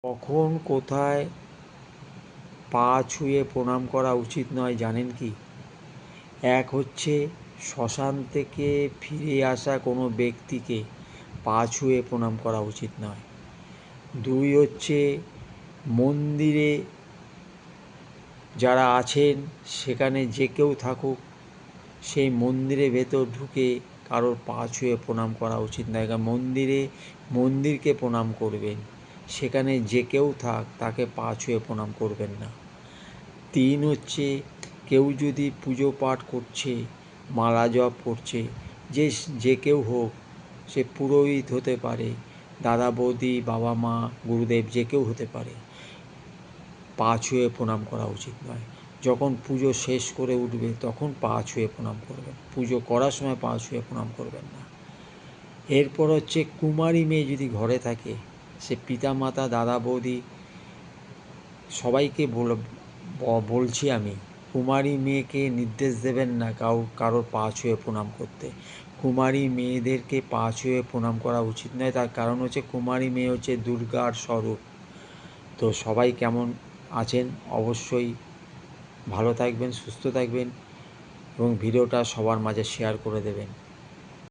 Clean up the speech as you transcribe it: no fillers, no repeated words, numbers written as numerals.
কখন কোথায় পা ছুঁয়ে প্রণাম করা উচিত নয় জানেন কি? এক হচ্ছে শ্মশান থেকে ফিরে আসা কোনো ব্যক্তিকে পা ছুঁয়ে প্রণাম করা উচিত নয়। দুই হচ্ছে মন্দিরে যারা আছেন সেখানে যে কেউ থাকুক, সেই মন্দিরের ভেতর ঢুকে কারোর পা ছুঁয়ে প্রণাম করা উচিত নয়। কারণ মন্দিরকে প্রণাম করবেন, সেখানে যে কেউ থাক তাকে পা ছুঁয়ে প্রণাম করবেন না। তিন হচ্ছে কেউ যদি পুজো পাঠ করছে, মালা জপ করছে, যে কেউ হোক, সে পুরোহিত হতে পারে, দাদা বৌদি, বাবা মা, গুরুদেব, যে কেউ হতে পারে, পা ছুঁয়ে প্রণাম করা উচিত নয়। যখন পুজো শেষ করে উঠবে তখন পা ছুঁয়ে প্রণাম করবেন, পুজো করার সময় পা ছুঁয়ে প্রণাম করবেন না। এরপর হচ্ছে কুমারী মেয়ে যদি ঘরে থাকে, সে পিতামাতা, দাদা বৌদি সবাইকে বলছি আমি, কুমারী মেয়েকে নির্দেশ দেবেন না কারোর পা ছুঁয়ে প্রণাম করতে। কুমারী মেয়েদেরকে পা ছুঁয়ে প্রণাম করা উচিত নয়। তার কারণ হচ্ছে কুমারী মেয়ে হচ্ছে দুর্গার স্বরূপ। তো সবাই কেমন আছেন? অবশ্যই ভালো থাকবেন, সুস্থ থাকবেন এবং ভিডিওটা সবার মাঝে শেয়ার করে দেবেন।